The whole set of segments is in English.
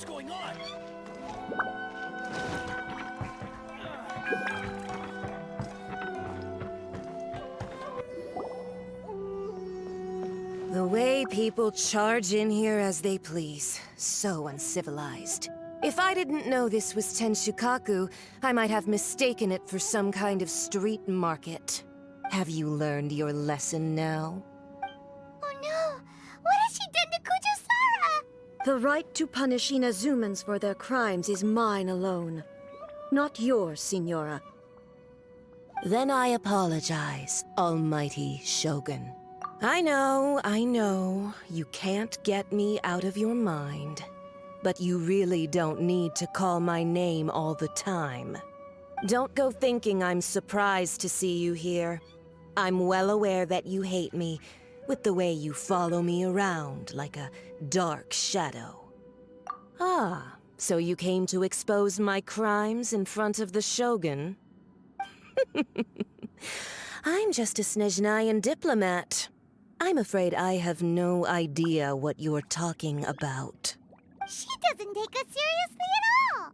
What's going on? The way people charge in here as they please. So uncivilized. If I didn't know this was Tenshukaku, I might have mistaken it for some kind of street market. Have you learned your lesson now? Oh no! What has she done to Kujusara? The right to punish Inazumans for their crimes is mine alone. Not yours, Signora. Then I apologize, almighty Shogun. I know, you can't get me out of your mind. But you really don't need to call my name all the time. Don't go thinking I'm surprised to see you here. I'm well aware that you hate me, with the way you follow me around like a dark shadow. Ah, so you came to expose my crimes in front of the Shogun? I'm just a Snezhnayan diplomat. I'm afraid I have no idea what you're talking about. She doesn't take us seriously at all!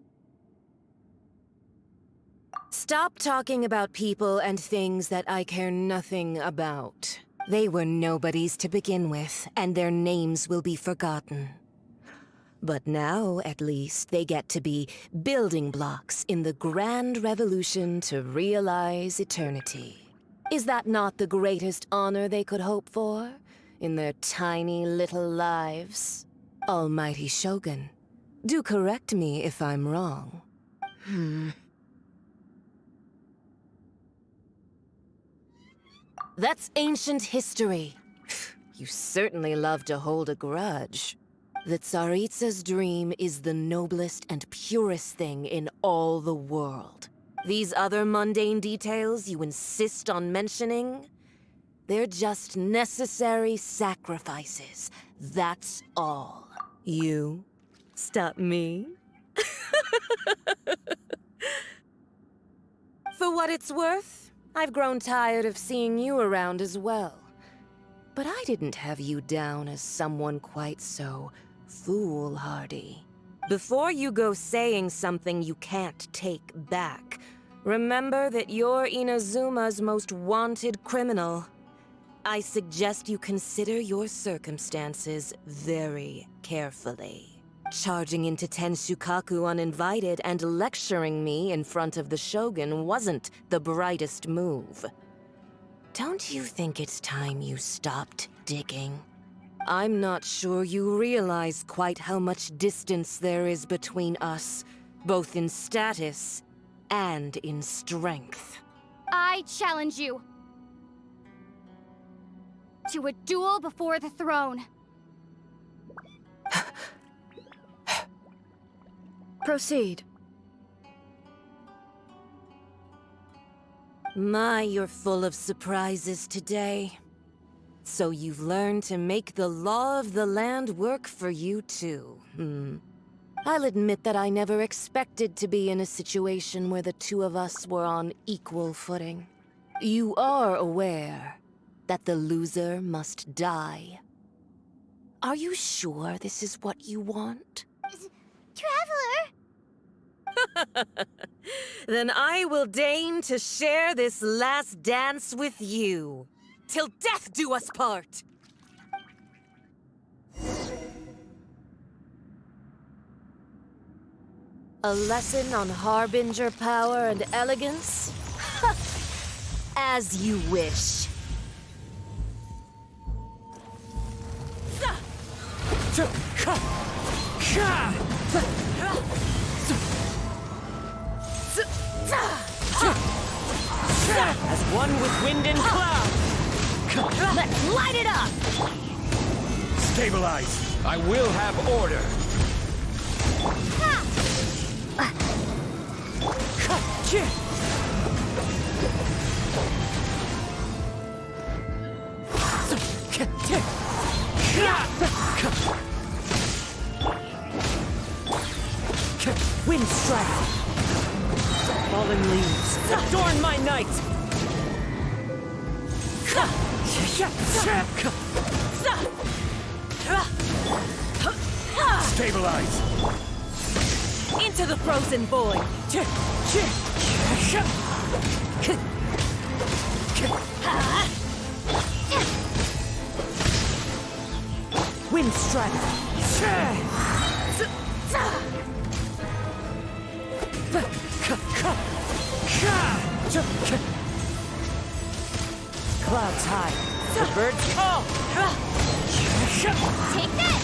Stop talking about people and things that I care nothing about. They were nobodies to begin with, and their names will be forgotten. But now, at least, they get to be building blocks in the grand revolution to realize eternity. Is that not the greatest honor they could hope for in their tiny little lives? Almighty Shogun, do correct me if I'm wrong. That's ancient history. You certainly love to hold a grudge. The Tsaritsa's dream is the noblest and purest thing in all the world. These other mundane details you insist on mentioning, they're just necessary sacrifices. That's all. You stop me? For what it's worth, I've grown tired of seeing you around as well. But I didn't have you down as someone quite so foolhardy. Before you go saying something you can't take back, remember that you're Inazuma's most wanted criminal. I suggest you consider your circumstances very carefully. Charging into Tenshukaku uninvited and lecturing me in front of the Shogun wasn't the brightest move. Don't you think it's time you stopped digging? I'm not sure you realize quite how much distance there is between us, both in status and in strength. I challenge you to a duel before the throne. Proceed. My, you're full of surprises today. So you've learned to make the law of the land work for you too, I'll admit that I never expected to be in a situation where the two of us were on equal footing. You are aware that the loser must die. Are you sure this is what you want? Traveler! Then I will deign to share this last dance with you. Till death do us part! A lesson on Harbinger power and elegance? As you wish. As one with wind and cloud! Let's light it up! Stabilize! I will have order! Wind strike! Fallen leaves, adorn my night! Stabilize! Into the frozen void! Wind Strider! Clouds high. The birds call! Take this!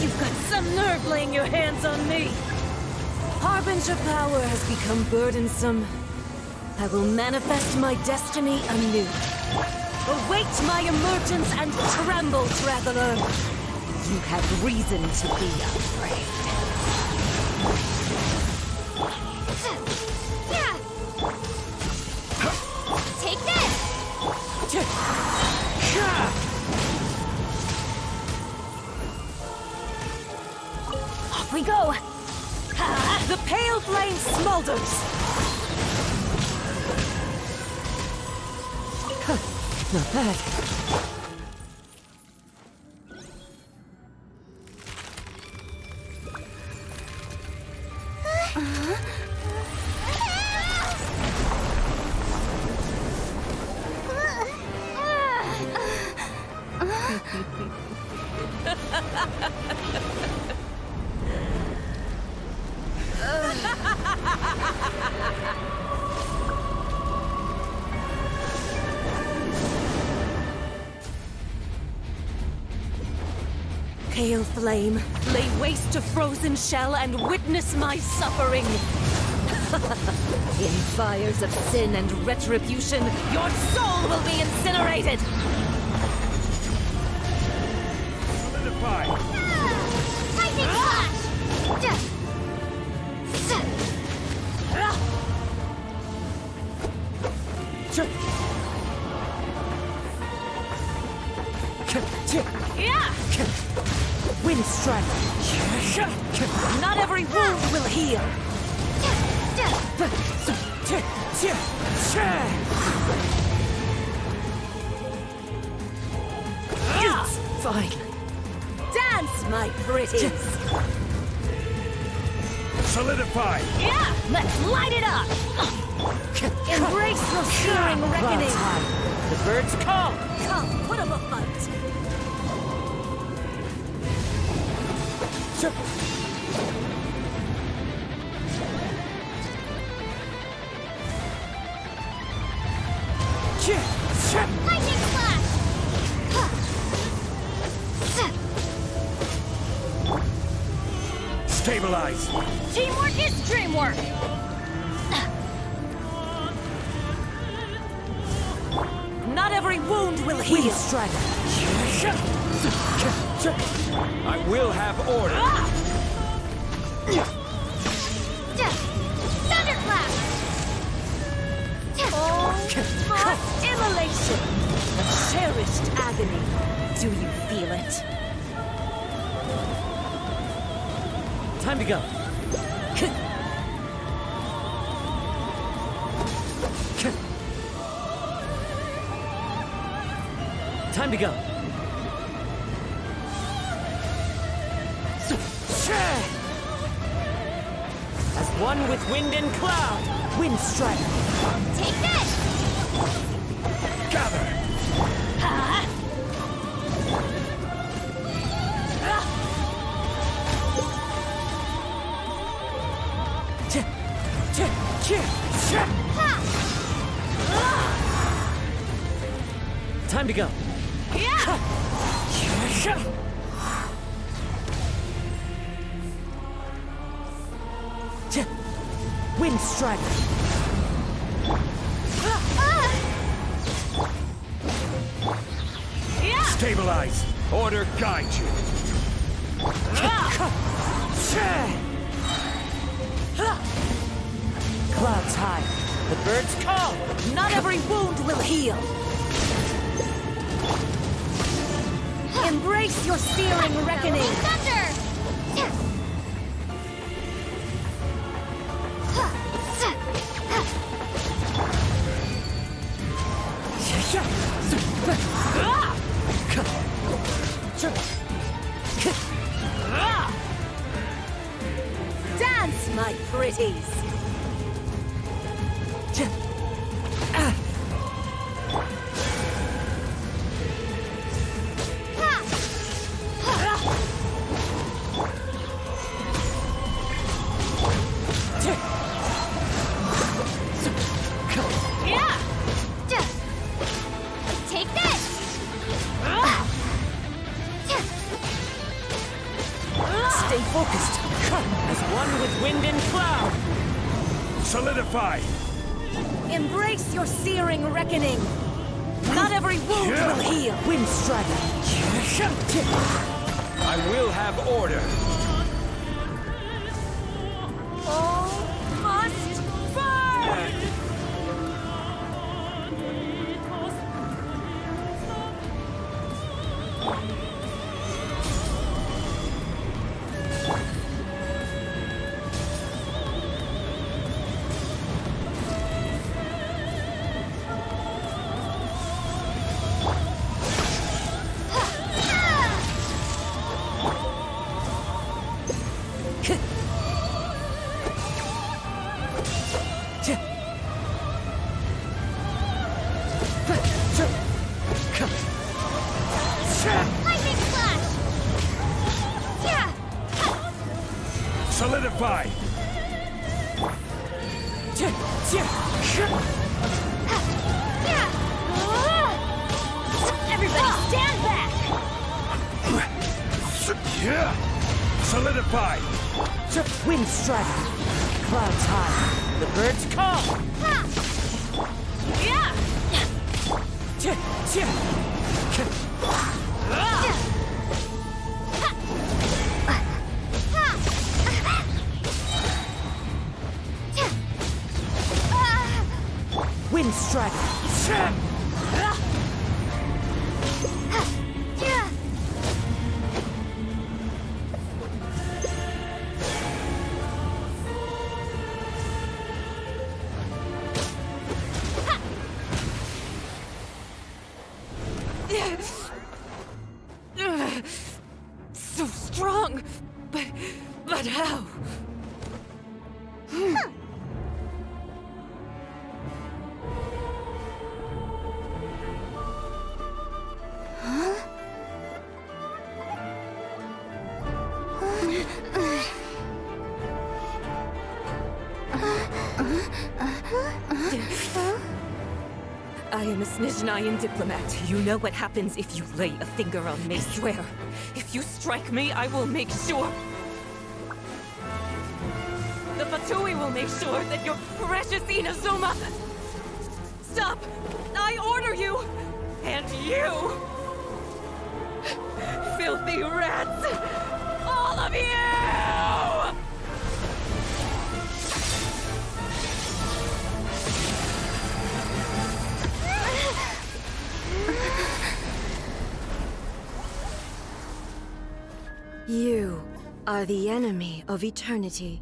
You've got some nerve laying your hands on me! Harbinger power has become burdensome. I will manifest my destiny anew. Await my emergence and tremble, traveler! You have reason to be afraid. Take this! Off we go! The pale flame smolders! Not bad. Pale flame, lay waste to frozen shell and witness my suffering. In fires of sin and retribution, your soul will be incinerated. Solidify! Lightning flash! Yeah! Wind strike. Not every wound will heal. It's fine. Dance, my pretties. Solidify! Yeah! Let's light it up! Embrace your searing reckoning! The birds call! Come, put up a fight! Lightning flash! Stabilize! Teamwork is dreamwork! Not every wound will heal! Wind strike! I will have order! Thunderclap! My immolation! A cherished agony. Do you feel it? Time to go. Time to go. As one with wind and cloud, wind strike. Take this! Gather! Time to go. Yeah! Wind strike. Yeah! Stabilize! Order guide you! Clouds high. The birds call. Not every wound will heal. Embrace your searing reckoning. Thunder! my pretties. Take this! Stay focused. As one with wind and cloud. Solidify! Embrace your searing reckoning. Not every wound will heal. Wind strike. I will have order. All must burn! Lightning flash! Yeah! Solidify! Yeah! Everybody stand back! Solidify! Wind strike. Clouds high. The birds call. Ha! Yeah! Wind strike. So strong, but how? I am a Snezhnayan diplomat. You know what happens if you lay a finger on me. I swear, if you strike me, I will make sure. The Fatui will make sure that your precious Inazuma... Stop! I order you! And you! Filthy rats! All of you! You are the enemy of eternity.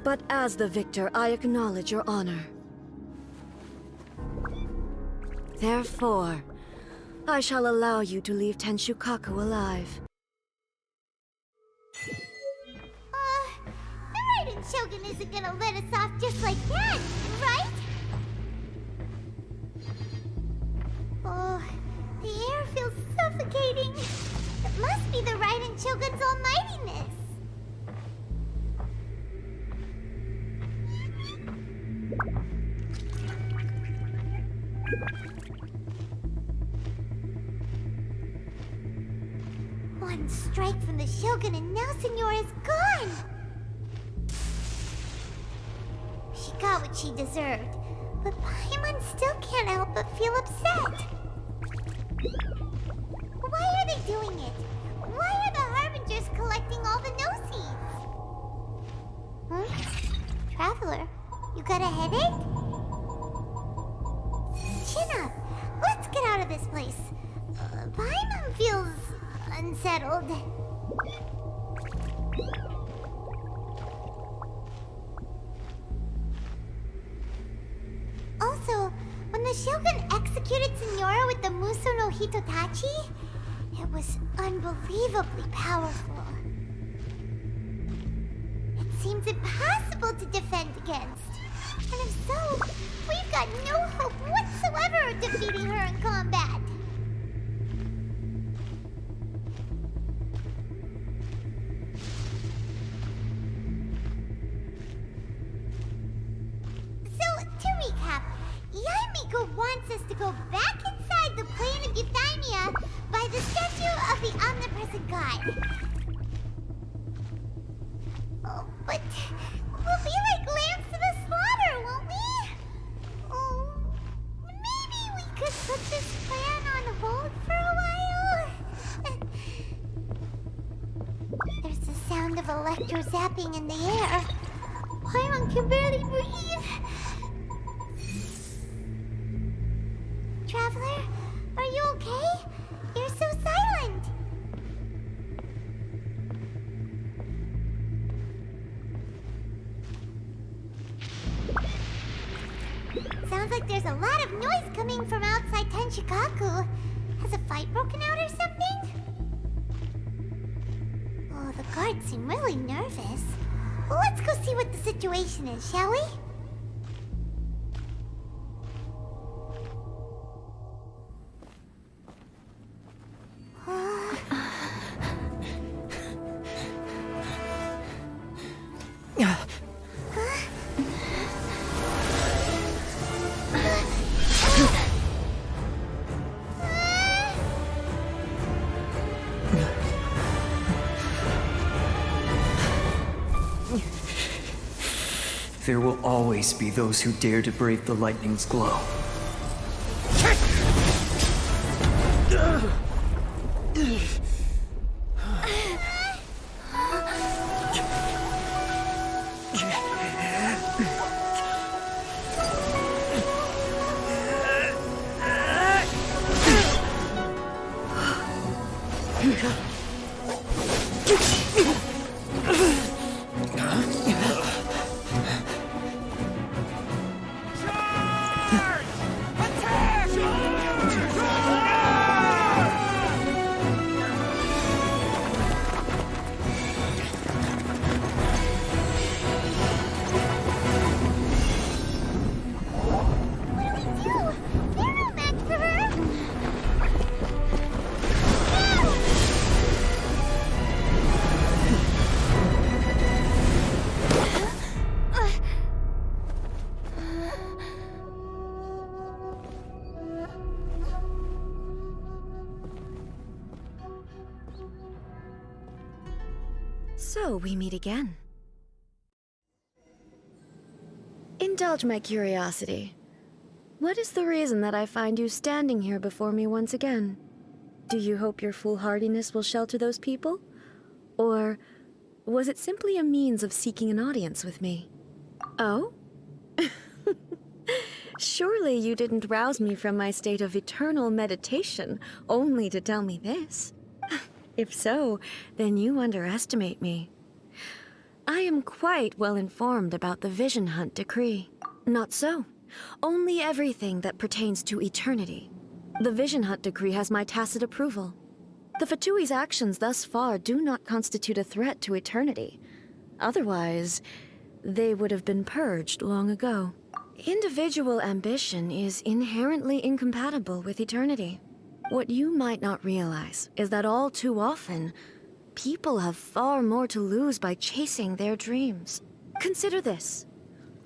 But as the victor, I acknowledge your honor. Therefore, I shall allow you to leave Tenshukaku alive. The Raiden Shogun isn't gonna let us off just like that, right? Oh, the air feels suffocating. It must be the Raiden Shogun's almightiness. One strike from the Shogun and now Signora's gone! She got what she deserved, but Paimon still can't help but feel upset. Why are they doing it? Why are the Harbingers collecting all the no-seeds? Huh? Traveler, you got a headache? Chin up. Let's get out of this place. Paimon feels unsettled. Also, when the Shogun executed Signora with the Muso no Hitotachi, it was unbelievably powerful. seems impossible to defend against. And if so, we've got no hope whatsoever of defeating her in combat. So, to recap, Yaimiko wants us to go back inside the plane of Euthymia by the statue of the Omnipresent God. Oh, but we'll be like lambs to the slaughter, won't we? Oh, maybe we could put this plan on hold for a while? There's the sound of electro-zapping in the air. Paimon can barely breathe. Traveler, are you okay? You're so silent. Sounds like there's a lot of noise coming from outside Tenshikaku. Has a fight broken out or something? Oh, the guards seem really nervous. Well, let's go see what the situation is, shall we? There will always be those who dare to brave the lightning's glow. So we meet again. Indulge my curiosity. What is the reason that I find you standing here before me once again? Do you hope your foolhardiness will shelter those people? Or was it simply a means of seeking an audience with me? Oh? Surely you didn't rouse me from my state of eternal meditation only to tell me this. If so, then you underestimate me. I am quite well informed about the Vision Hunt decree. Not so. Only everything that pertains to eternity. The Vision Hunt decree has my tacit approval. The Fatui's actions thus far do not constitute a threat to eternity. Otherwise, they would have been purged long ago. Individual ambition is inherently incompatible with eternity. What you might not realize is that all too often, people have far more to lose by chasing their dreams. Consider this.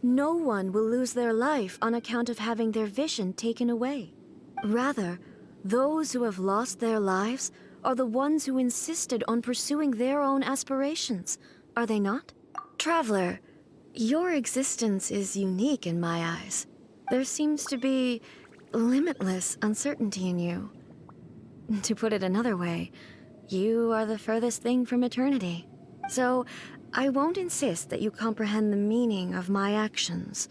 No one will lose their life on account of having their vision taken away. Rather, those who have lost their lives are the ones who insisted on pursuing their own aspirations, are they not? Traveler, your existence is unique in my eyes. There seems to be limitless uncertainty in you. To put it another way, you are the furthest thing from eternity. So, I won't insist that you comprehend the meaning of my actions.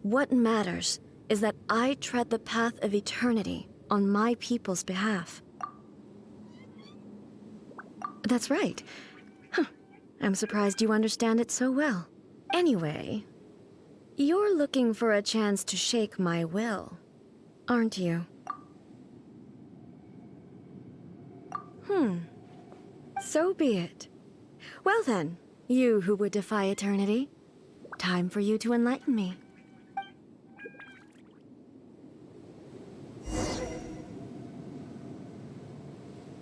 What matters is that I tread the path of eternity on my people's behalf. That's right. Huh. I'm surprised you understand it so well. Anyway, you're looking for a chance to shake my will, aren't you? So be it. Well then, You who would defy eternity. Time for you to enlighten me.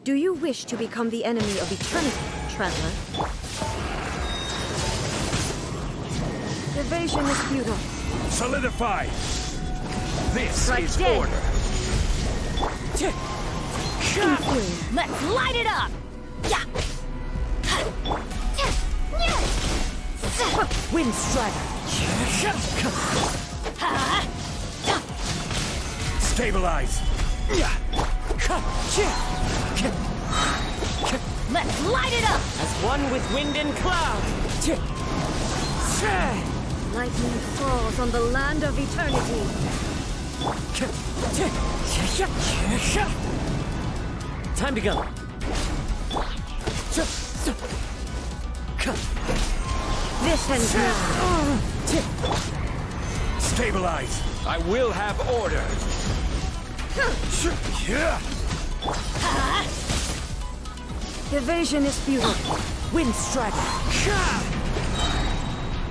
Do you wish to become the enemy of eternity, traveler? Evasion is futile. Solidify! This Strike is dead. order. Inferior. Let's light it up! Yeah! Wind Strider. Stabilize! Let's light it up! As one with wind and cloud. Lightning falls on the land of eternity. Time to go. This ends now. Stabilize! I will have order! Evasion is futile. Wind Strider.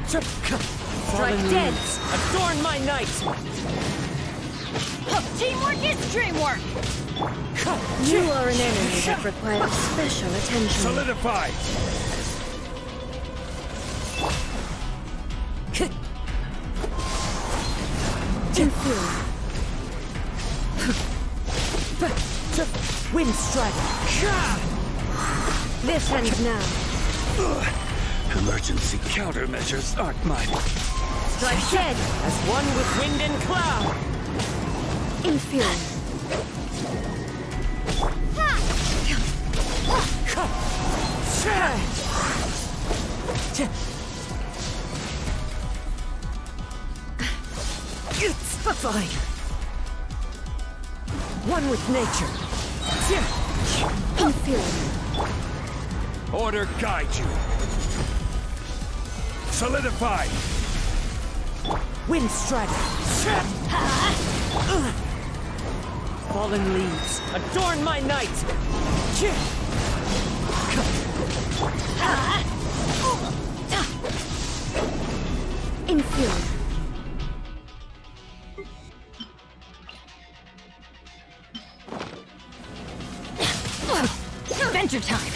Strike dead. Adorn my night. Teamwork is dreamwork! You are an enemy that requires special attention. Solidify! Inferior. Wind Strider. This ends now. Emergency countermeasures aren't mine. Strike dead. As one with wind and cloud. Inferior. Fine. One with nature. Inferior. Order guide you. Solidify! Wind Strider. Fallen leaves. Adorn my night. Inferior. Adventure time!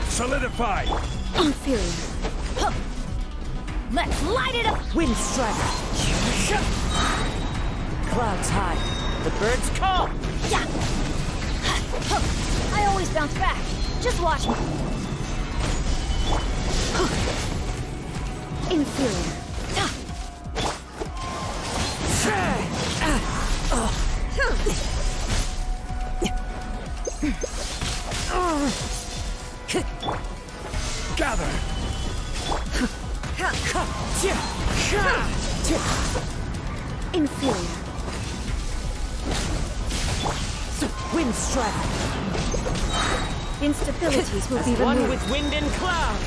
Solidify! Inferior. Let's light it up! Wind Strider. Clouds high. The birds call. Yeah! I always bounce back. Just watch me. Inferior. Gather! Inferior. Wind Strider. Instabilities will be One removed. with wind and cloud.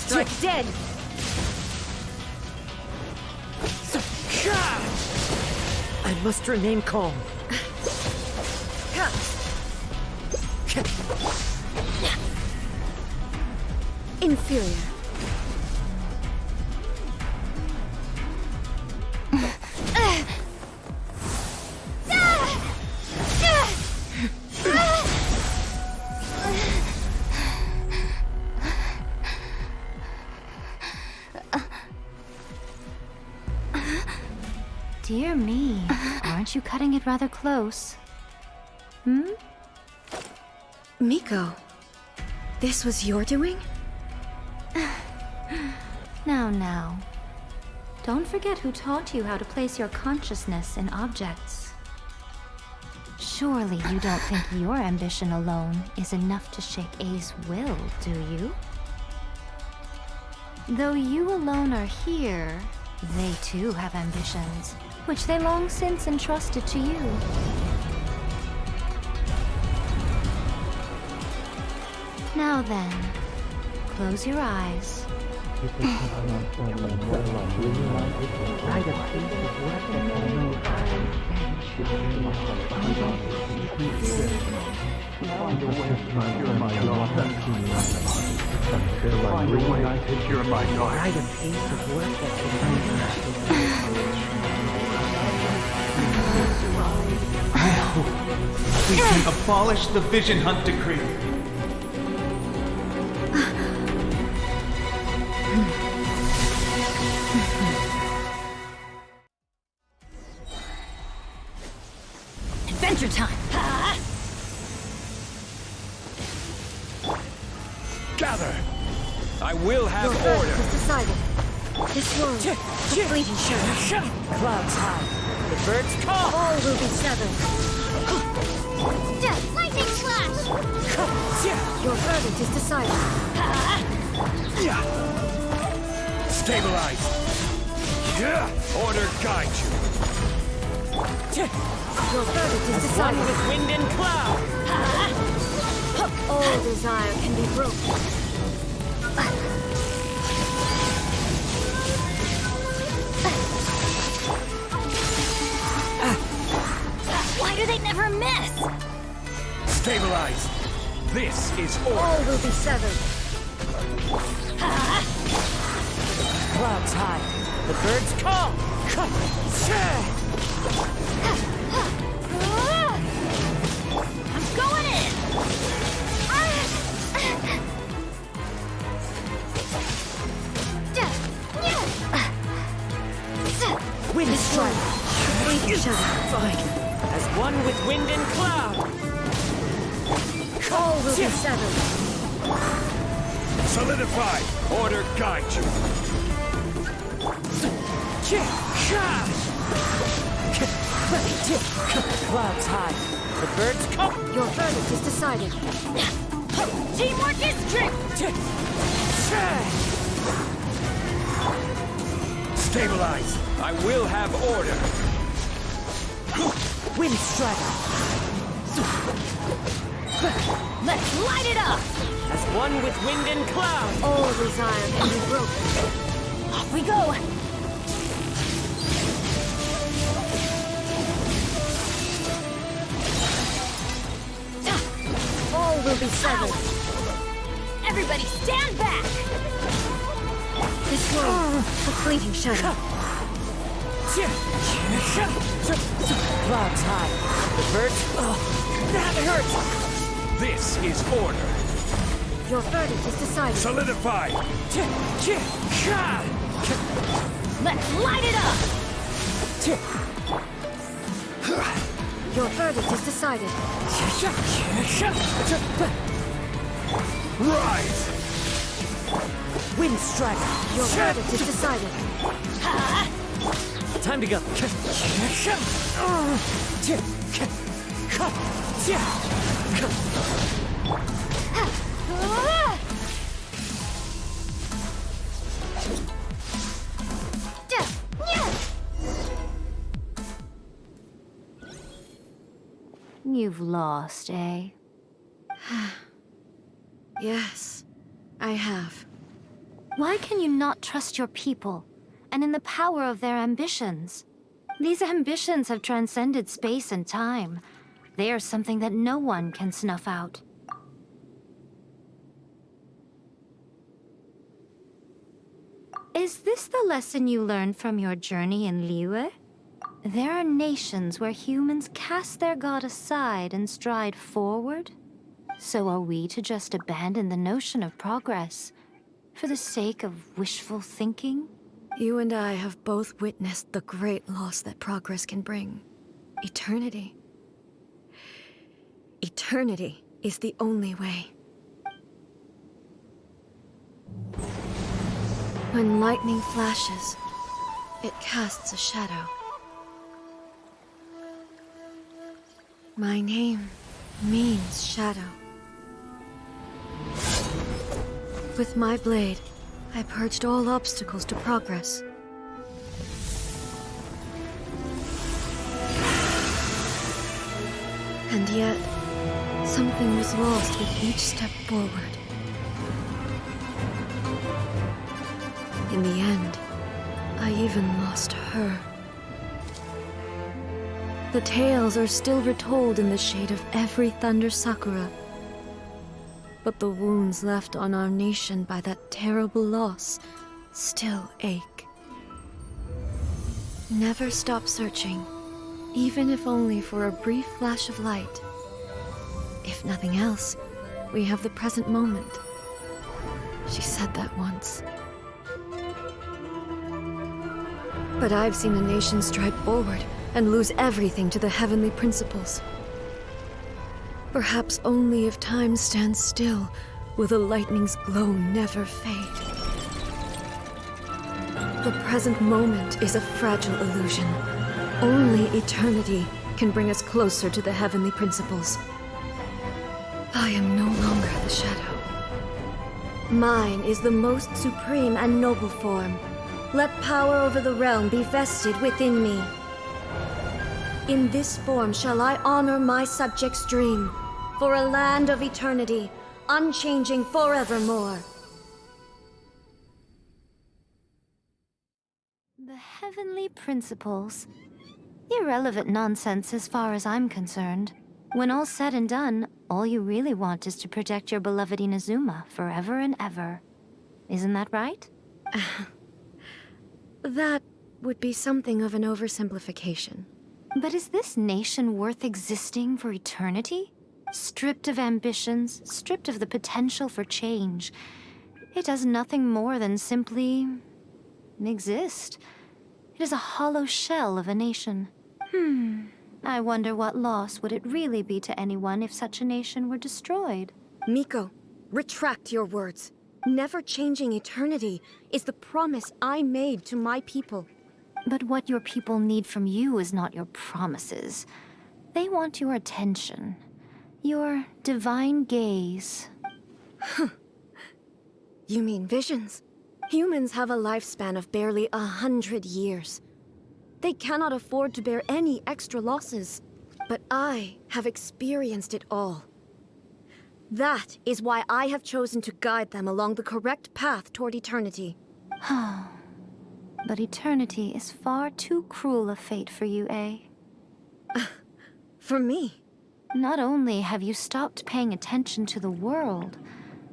Strike dead. I must remain calm. Inferior. Dear me, aren't you cutting it rather close? Miko, this was your doing? Now. Don't forget who taught you how to place your consciousness in objects. Surely you don't think your ambition alone is enough to shake A's will, do you? Though you alone are here, They too have ambitions, which they long since entrusted to you. Now then, close your eyes. We can abolish the Vision Hunt Decree. Adventure time! Gather! I will have Your order! verdict is decided. This world, a fleeting shadow. Clouds high. The birds call. All will be severed. Lightning flash! Your verdict is decided. Stabilize! Order guide you! Your verdict is One decided. with wind and cloud. All desire can be broken. Why do they never miss? Stabilize! This is order! All will be severed. Clouds high. The birds call. I'm going in! Wind strike. Fleeting shadow. Fine. As one with wind and cloud. All will be severed. Solidify! Order guide you! Clouds high. The birds come. Your verdict is decided. Teamwork is strength! Stabilize! I will have order! Wind strike. Let's light it up! As one with wind and cloud. All desire can be broken. Off we go! All will be severed. Everybody stand back! This world, a fleeting shadow. Clouds high. The birds. That hurts. This is order! Your verdict is decided. Solidify! Let's light it up! Your verdict is decided. Rise! Wind strike. Your verdict is decided. Time to go. You've lost, eh? Yes, I have. Why can you not trust your people, and in the power of their ambitions? These ambitions have transcended space and time. They are something that no one can snuff out. Is this the lesson you learned from your journey in Liyue? There are nations where humans cast their god aside and stride forward. So are we to just abandon the notion of progress for the sake of wishful thinking? You and I have both witnessed the great loss that progress can bring. Eternity. Eternity is the only way. When lightning flashes, it casts a shadow. My name means shadow. With my blade, I purged all obstacles to progress. And yet, something was lost with each step forward. In the end, I even lost her. The tales are still retold in the shade of every Thunder Sakura. But the wounds left on our nation by that terrible loss still ache. Never stop searching, even if only for a brief flash of light. If nothing else, we have the present moment. She said that once. But I've seen a nation stride forward and lose everything to the heavenly principles. Perhaps only if time stands still will the lightning's glow never fade. The present moment is a fragile illusion. Only eternity can bring us closer to the heavenly principles. I am no longer the shadow. Mine is the most supreme and noble form. Let power over the realm be vested within me. In this form shall I honor my subjects' dream, for a land of eternity, unchanging forevermore. The heavenly principles. Irrelevant nonsense as far as I'm concerned. When all's said and done, all you really want is to protect your beloved Inazuma forever and ever. Isn't that right? That would be something of an oversimplification. But is this nation worth existing for eternity? Stripped of ambitions, stripped of the potential for change. It does nothing more than simply exist. It is a hollow shell of a nation. I wonder what loss would it really be to anyone if such a nation were destroyed? Miko, retract your words. Never changing eternity is the promise I made to my people. But what your people need from you is not your promises. They want your attention. Your divine gaze. You mean visions? Humans have a lifespan of barely 100 years. They cannot afford to bear any extra losses. But I have experienced it all. That is why I have chosen to guide them along the correct path toward eternity. But eternity is far too cruel a fate for you, eh? For me? Not only have you stopped paying attention to the world,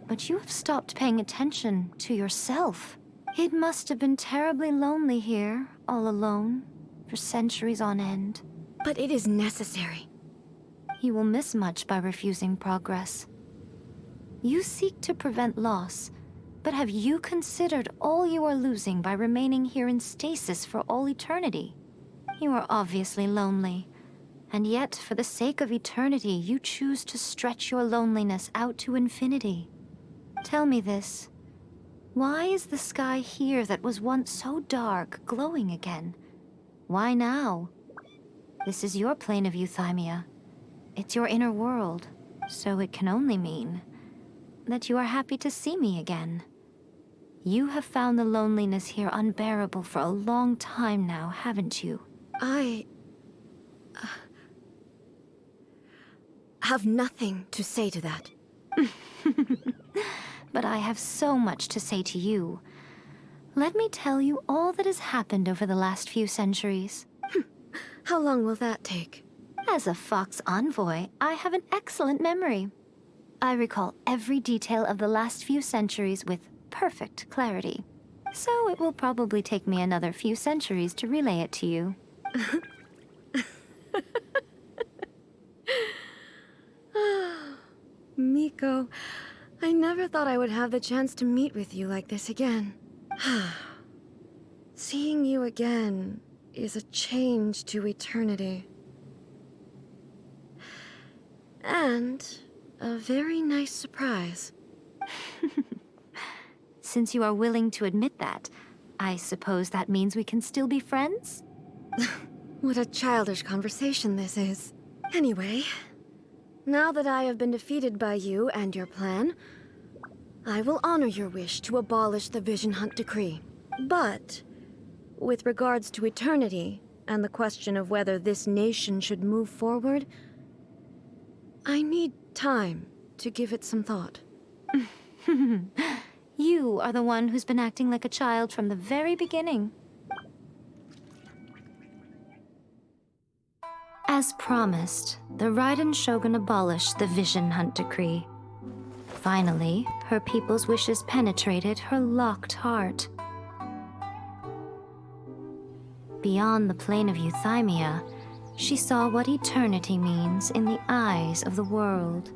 but you have stopped paying attention to yourself. It must have been terribly lonely here, all alone, for centuries on end. But it is necessary. You will miss much by refusing progress. You seek to prevent loss, but have you considered all you are losing by remaining here in stasis for all eternity? You are obviously lonely, and yet for the sake of eternity, you choose to stretch your loneliness out to infinity. Tell me this. Why is the sky here that was once so dark glowing again? Why now? This is your plane of euthymia. It's your inner world, so it can only mean that you are happy to see me again. You have found the loneliness here unbearable for a long time now, haven't you? I have nothing to say to that. But I have so much to say to you. Let me tell you all that has happened over the last few centuries. How long will that take? As a Fox envoy, I have an excellent memory. I recall every detail of the last few centuries with perfect clarity. So it will probably take me another few centuries to relay it to you. Miko, I never thought I would have the chance to meet with you like this again. Seeing you again is a change to eternity. And a very nice surprise. Since you are willing to admit that, I suppose that means we can still be friends? What a childish conversation this is. Anyway, now that I have been defeated by you and your plan, I will honor your wish to abolish the Vision Hunt Decree. But, with regards to eternity, and the question of whether this nation should move forward, I need time to give it some thought. You are the one who's been acting like a child from the very beginning. As promised, the Raiden Shogun abolished the Vision Hunt Decree. Finally, her people's wishes penetrated her locked heart. Beyond the plane of euthymia, she saw what eternity means in the eyes of the world.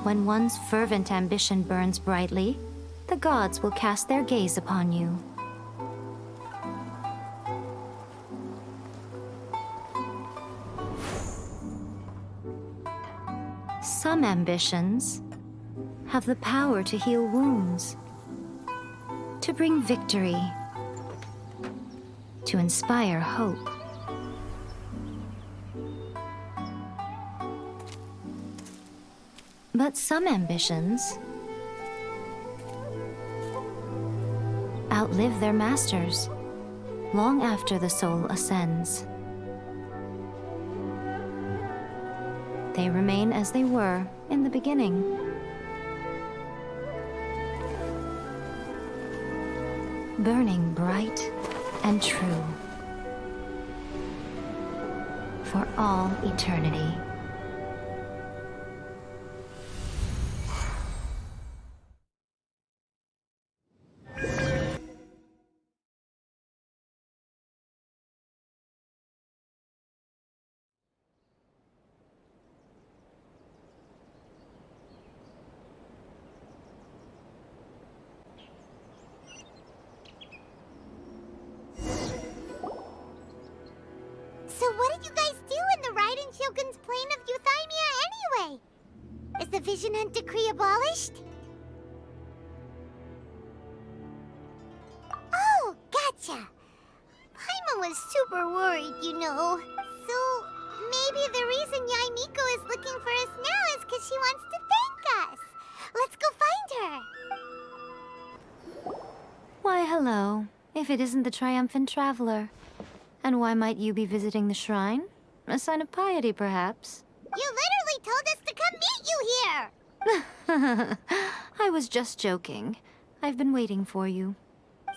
When one's fervent ambition burns brightly, the gods will cast their gaze upon you. Some ambitions have the power to heal wounds, to bring victory, to inspire hope. But some ambitions outlive their masters long after the soul ascends. They remain as they were in the beginning. Burning bright and true for all eternity. So what did you guys do in the Raiden Shogun's plane of euthymia anyway? Is the Vision Hunt Decree abolished? Oh, gotcha. Paimon was super worried, you know. So maybe the reason Yaimiko is looking for us now is because she wants to thank us. Let's go find her. Why, hello, if it isn't the triumphant traveler. And why might you be visiting the shrine? A sign of piety, perhaps? You literally told us to come meet you here! I was just joking. I've been waiting for you.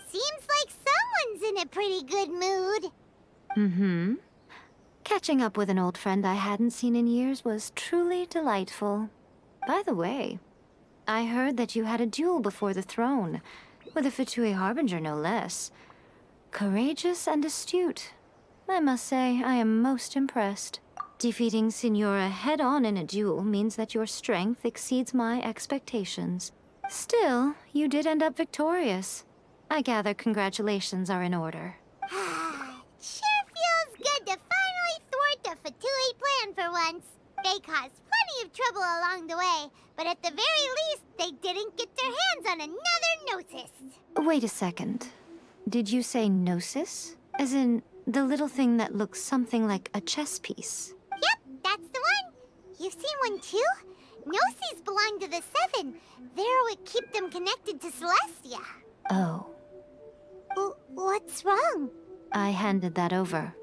Seems like someone's in a pretty good mood. Mm-hmm. Catching up with an old friend I hadn't seen in years was truly delightful. By the way, I heard that you had a duel before the throne, with a Fatui Harbinger no less. Courageous and astute. I must say, I am most impressed. Defeating Signora head-on in a duel means that your strength exceeds my expectations. Still, you did end up victorious. I gather congratulations are in order. Sure feels good to finally thwart the Fatui plan for once. They caused plenty of trouble along the way, but at the very least, they didn't get their hands on another Gnosis. Wait a second. Did you say Gnosis? As in, the little thing that looks something like a chess piece? Yep, that's the one. You've seen one too? Gnosis belong to the Seven. They're what keep them connected to Celestia. Oh. What's wrong? I handed that over.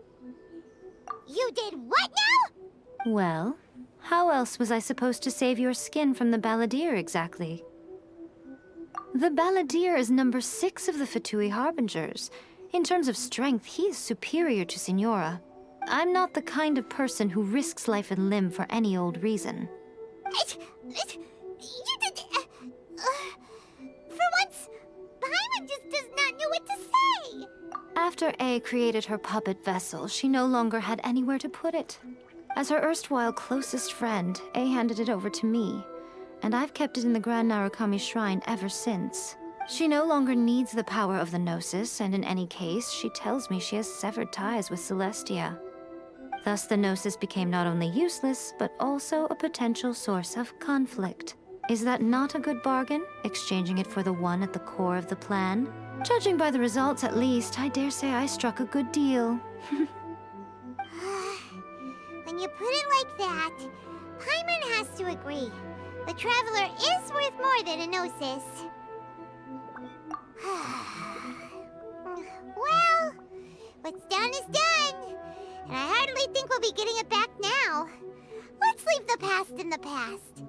You did what now? Well, how else was I supposed to save your skin from the Balladeer exactly? The Balladeer is number 6 of the Fatui Harbingers. In terms of strength, he is superior to Signora. I'm not the kind of person who risks life and limb for any old reason. You did... for once, Paimon just does not know what to say. After A created her puppet vessel, she no longer had anywhere to put it. As her erstwhile closest friend, A handed it over to me, and I've kept it in the Grand Narukami Shrine ever since. She no longer needs the power of the Gnosis, and in any case, she tells me she has severed ties with Celestia. Thus, the Gnosis became not only useless, but also a potential source of conflict. Is that not a good bargain, exchanging it for the one at the core of the plan? Judging by the results, at least, I dare say I struck a good deal. When you put it like that, Paimon has to agree. The Traveler is worth more than a Gnosis. Well, what's done is done. and I hardly think we'll be getting it back now. Let's leave the past in the past.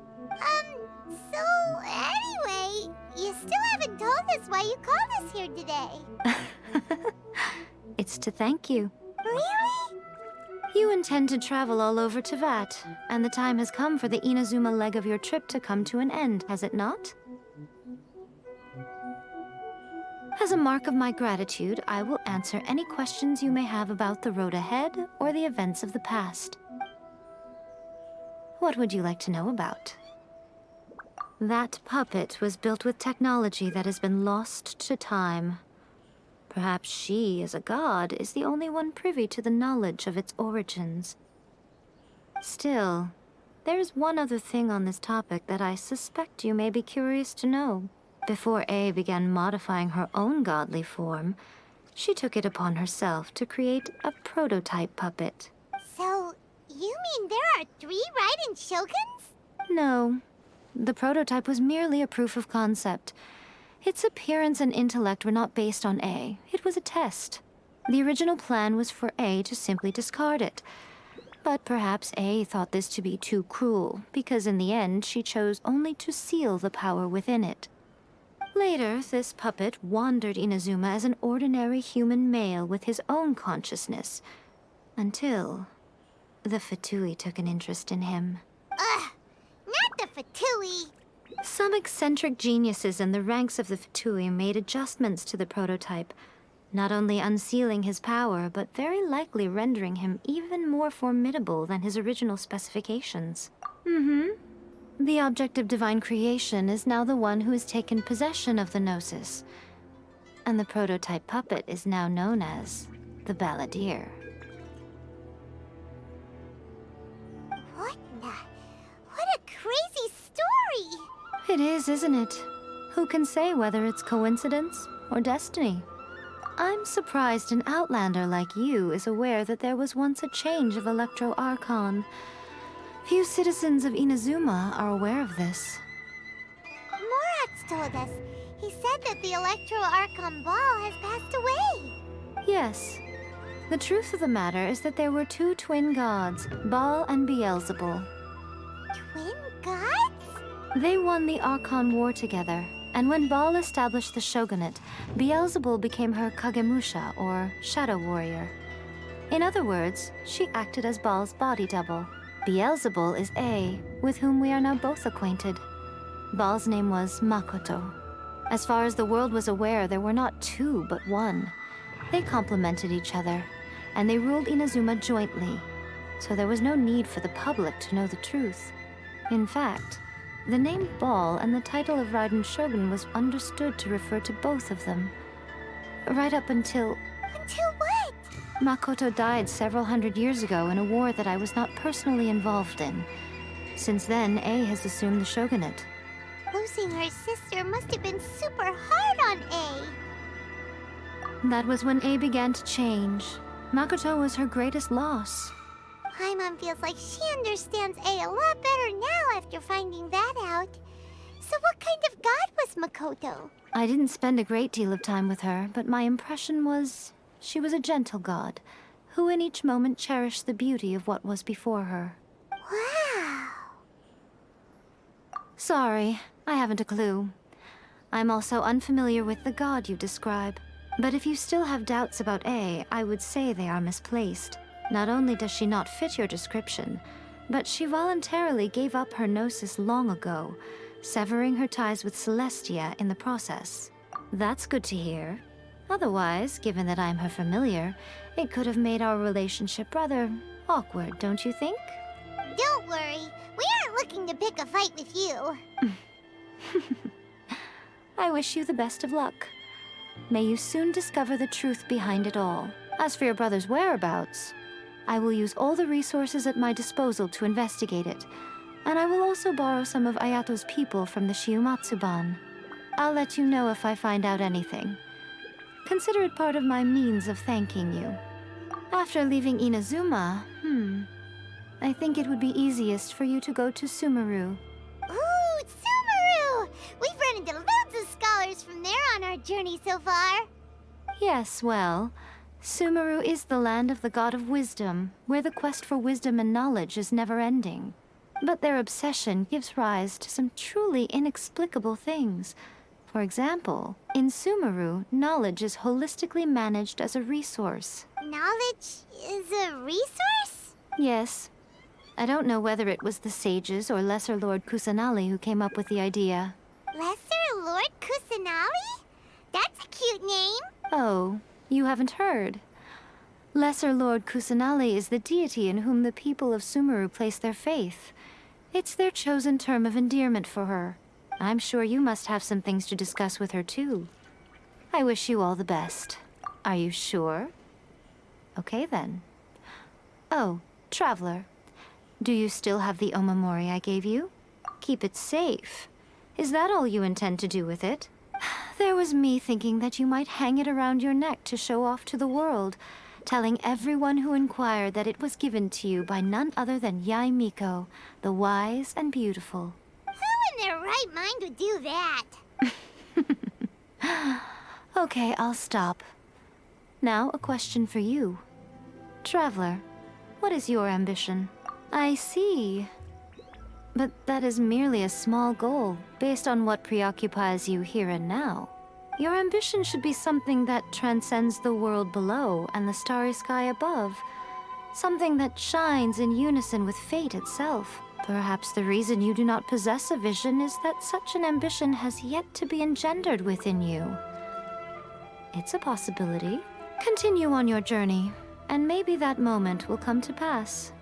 So anyway, you still haven't told us why you called us here today. It's to thank you. Really? You intend to travel all over Teyvat, and the time has come for the Inazuma leg of your trip to come to an end, has it not? As a mark of my gratitude, I will answer any questions you may have about the road ahead or the events of the past. What would you like to know about? That puppet was built with technology that has been lost to time. Perhaps she, as a god, is the only one privy to the knowledge of its origins. Still, there is one other thing on this topic that I suspect you may be curious to know. Before A began modifying her own godly form, she took it upon herself to create a prototype puppet. So, you mean there are 3 Raiden Shoguns? No. The prototype was merely a proof of concept. Its appearance and intellect were not based on A. It was a test. The original plan was for A to simply discard it. But perhaps A thought this to be too cruel, because in the end she chose only to seal the power within it. Later, this puppet wandered Inazuma as an ordinary human male with his own consciousness, until the Fatui took an interest in him. Ugh, not the Fatui. Some eccentric geniuses in the ranks of the Fatui made adjustments to the prototype, not only unsealing his power, but very likely rendering him even more formidable than his original specifications. The object of divine creation is now the one who has taken possession of the Gnosis, and the prototype puppet is now known as the Balladeer. What a crazy story! It is, isn't it? Who can say whether it's coincidence or destiny? I'm surprised an outlander like you is aware that there was once a change of Electro Archon. Few citizens of Inazuma are aware of this. Morat's told us. He said that the Electro Archon Ball has passed away. Yes. The truth of the matter is that there were 2 twin gods, Baal and Beelzebul. Twin gods? They won the Archon War together, and when Baal established the shogunate, Beelzebul became her Kagemusha, or shadow warrior. In other words, she acted as Baal's body double. Beelzebul is A, with whom we are now both acquainted. Baal's name was Makoto. As far as the world was aware, there were not 2, but 1. They complemented each other, and they ruled Inazuma jointly, so there was no need for the public to know the truth. In fact, the name Baal and the title of Raiden Shogun was understood to refer to both of them. Right up until... Until what? Makoto died several hundred years ago in a war that I was not personally involved in. Since then, A has assumed the shogunate. Losing her sister must have been super hard on A. That was when A began to change. Makoto was her greatest loss. Paimon feels like she understands A a lot better now after finding that out. So what kind of god was Makoto? I didn't spend a great deal of time with her, but my impression was she was a gentle god, who in each moment cherished the beauty of what was before her. Wow. Sorry, I haven't a clue. I'm also unfamiliar with the god you describe. But if you still have doubts about A, I would say they are misplaced. Not only does she not fit your description, but she voluntarily gave up her gnosis long ago, severing her ties with Celestia in the process. That's good to hear. Otherwise, given that I'm her familiar, it could have made our relationship rather awkward, don't you think? Don't worry, we aren't looking to pick a fight with you. I wish you the best of luck. May you soon discover the truth behind it all. As for your brother's whereabouts, I will use all the resources at my disposal to investigate it, and I will also borrow some of Ayato's people from the Shiumatsuban. I'll let you know if I find out anything. Consider it part of my means of thanking you. After leaving Inazuma, I think it would be easiest for you to go to Sumeru. Ooh, Sumeru! We've run into loads of scholars from there on our journey so far. Yes, well, Sumeru is the land of the god of wisdom, where the quest for wisdom and knowledge is never-ending. But their obsession gives rise to some truly inexplicable things. For example, in Sumeru, knowledge is holistically managed as a resource. Knowledge is a resource? Yes. I don't know whether it was the sages or Lesser Lord Kusanali who came up with the idea. Lesser Lord Kusanali? That's a cute name. Oh, you haven't heard. Lesser Lord Kusanali is the deity in whom the people of Sumeru place their faith. It's their chosen term of endearment for her. I'm sure you must have some things to discuss with her too. I wish you all the best. Are you sure? Okay then. Oh, Traveler. Do you still have the omamori I gave you? Keep it safe. Is that all you intend to do with it? There was me thinking that you might hang it around your neck to show off to the world, telling everyone who inquired that it was given to you by none other than Yae Miko, the wise and beautiful. Who in their right mind would do that? Okay, I'll stop. Now, a question for you. Traveler, what is your ambition? I see. But that is merely a small goal, based on what preoccupies you here and now. Your ambition should be something that transcends the world below and the starry sky above. Something that shines in unison with fate itself. Perhaps the reason you do not possess a vision is that such an ambition has yet to be engendered within you. It's a possibility. Continue on your journey, and maybe that moment will come to pass.